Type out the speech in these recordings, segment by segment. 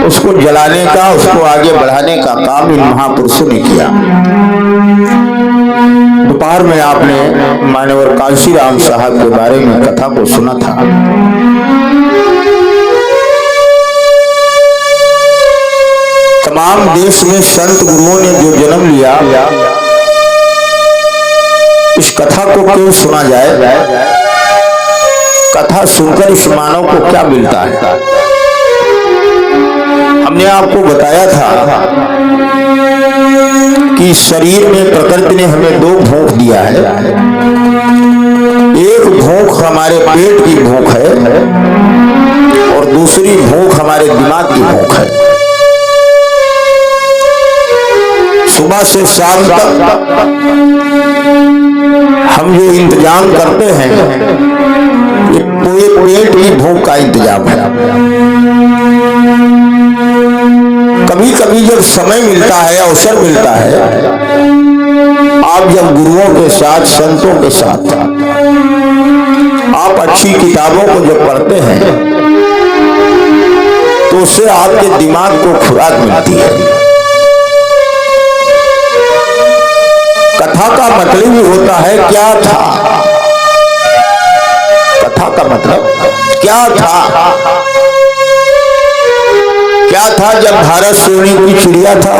उसको जलाने का, उसको आगे बढ़ाने का काम इन महापुरुषों ने किया। दोपहर में आपने मानवर कांशीराम साहब के बारे में कथा को सुना था। तमाम देश में संत गुरुओं ने जो जन्म लिया, इस कथा को क्यों सुना जाए? कथा सुनकर इस मानव को क्या मिलता है? हमने आपको बताया था कि शरीर में प्रकृति ने हमें दो भूख दिया है। एक भूख हमारे पेट की भूख है और दूसरी भूख हमारे दिमाग की भूख है। सुबह से शाम तक हम जो इंतजाम करते हैं, ये पूरे पेट की भूख का इंतजाम है। कभी कभी जब समय मिलता है, अवसर मिलता है, आप जब गुरुओं के साथ, संतों के साथ आप अच्छी किताबों को जब पढ़ते हैं, तो उससे आपके दिमाग को खुराक मिलती है। कथा का मतलब ही होता है क्या था। कथा का मतलब क्या था? क्या था जब भारत सोने की चिड़िया था?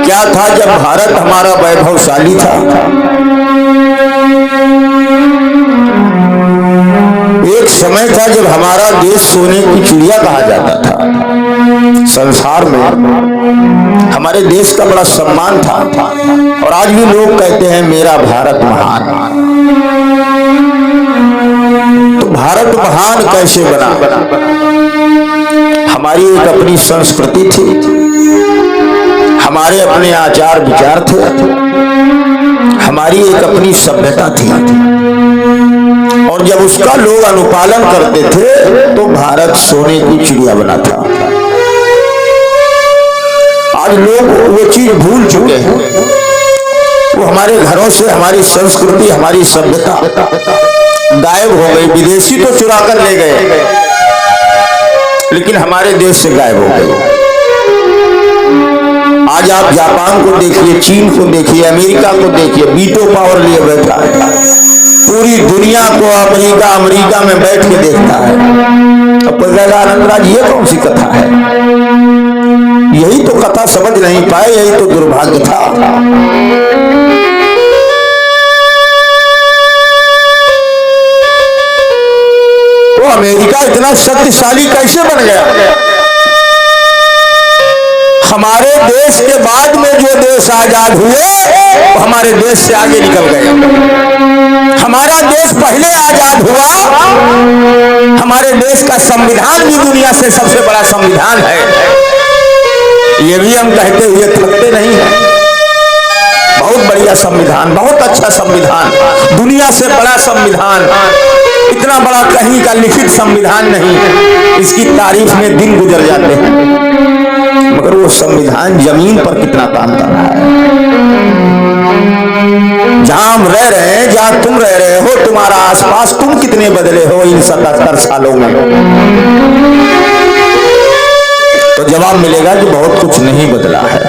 क्या था जब भारत हमारा वैभवशाली था? एक समय था जब हमारा देश सोने की चिड़िया कहा जाता था। संसार में हमारे देश का बड़ा सम्मान था और आज भी लोग कहते हैं मेरा भारत महान। तो भारत महान कैसे बना? हमारी एक अपनी संस्कृति थी, हमारे अपने आचार विचार थे, हमारी एक अपनी सभ्यता थी और जब उसका लोग अनुपालन करते थे तो भारत सोने की चिड़िया बना था। आज लोग वो चीज भूल चुके हैं। वो हमारे घरों से हमारी संस्कृति, हमारी सभ्यता गायब हो गई। विदेशी तो चुरा कर ले गए, लेकिन हमारे देश से गायब हो गई। आज आप जापान को देखिए, चीन को देखिए, अमेरिका को देखिए, वीटो पावर लिए बैठा है। पूरी दुनिया को अमेरिका में बैठ के देखता है। अब आनंदराज ये कौन सी कथा है? यही तो कथा समझ नहीं पाए, यही तो दुर्भाग्य था। तो अमेरिका इतना शक्तिशाली कैसे बन गया? हमारे देश के बाद में जो देश आजाद हुए, वो हमारे देश से आगे निकल गए। हमारा देश पहले आजाद हुआ। हमारे देश का संविधान भी दुनिया से सबसे बड़ा संविधान है। ये भी हम कहते हुए थकते नहीं है। बहुत बढ़िया संविधान, बहुत अच्छा संविधान, दुनिया से बड़ा संविधान। इतना बड़ा कहीं का लिखित संविधान नहीं, इसकी तारीफ में दिन गुजर जाते हैं, मगर वो संविधान जमीन पर कितना काम कर रहा है। जहां हम रह रहे हैं, जहां तुम रह रहे हो, तुम्हारा आसपास तुम कितने बदले हो इन 77 सालों में? तो जवाब मिलेगा कि बहुत कुछ नहीं बदला है।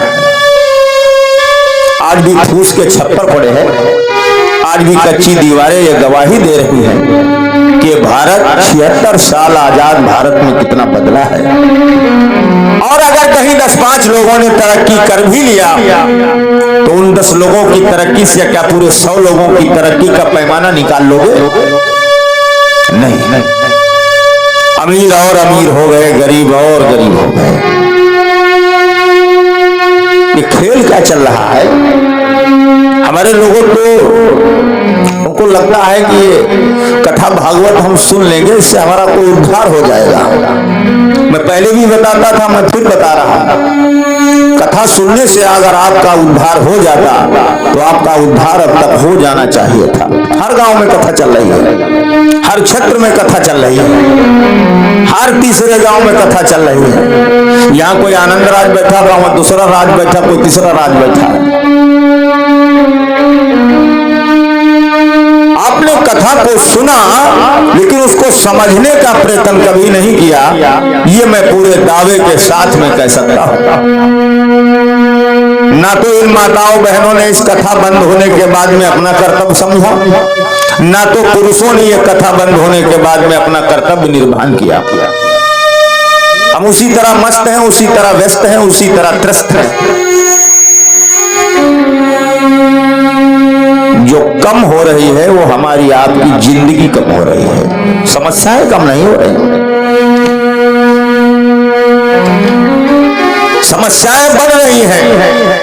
आज भी फूस के छप्पर पड़े हैं, आज भी कच्ची दीवारें ये गवाही दे रही हैं कि भारत 76 साल आजाद भारत में कितना बदला है। और अगर कहीं 10-5 लोगों ने तरक्की कर भी लिया, तो उन 10 लोगों की तरक्की से क्या पूरे 100 लोगों की तरक्की का पैमाना निकाल लोगे? नहीं। अमीर और अमीर हो गए, गरीब और गरीब हो गए। ये खेल क्या चल रहा है? हमारे लोगों को उनको लगता है कि ये कथा भागवत हम सुन लेंगे, इससे हमारा कोई उद्धार हो जाएगा। मैं पहले भी बताता था, मैं फिर बता रहा हूं, कथा सुनने से अगर आपका उद्धार हो जाता तो आपका उद्धार अब तक हो जाना चाहिए था। हर गांव में कथा चल रही है, हर क्षेत्र में कथा चल रही है, हर तीसरे गांव में कथा चल रही है। यहाँ कोई आनंद राज बैठा, वहां दूसरा राज बैठा, कोई तीसरा राज बैठा। आपने कथा को सुना लेकिन उसको समझने का प्रयत्न कभी नहीं किया, ये मैं पूरे दावे के साथ में कह सकता हूं। ना तो इन माताओं बहनों ने इस कथा बंद होने के बाद में अपना कर्तव्य समझा, ना तो पुरुषों ने यह कथा बंद होने के बाद में अपना कर्तव्य निर्वहन किया। हम उसी तरह मस्त हैं, उसी तरह व्यस्त हैं, उसी तरह त्रस्त हैं। जो कम हो रही है वो हमारी आपकी जिंदगी कम हो रही है, समस्याएं कम नहीं हो रही, समस्याएं बढ़ रही हैं।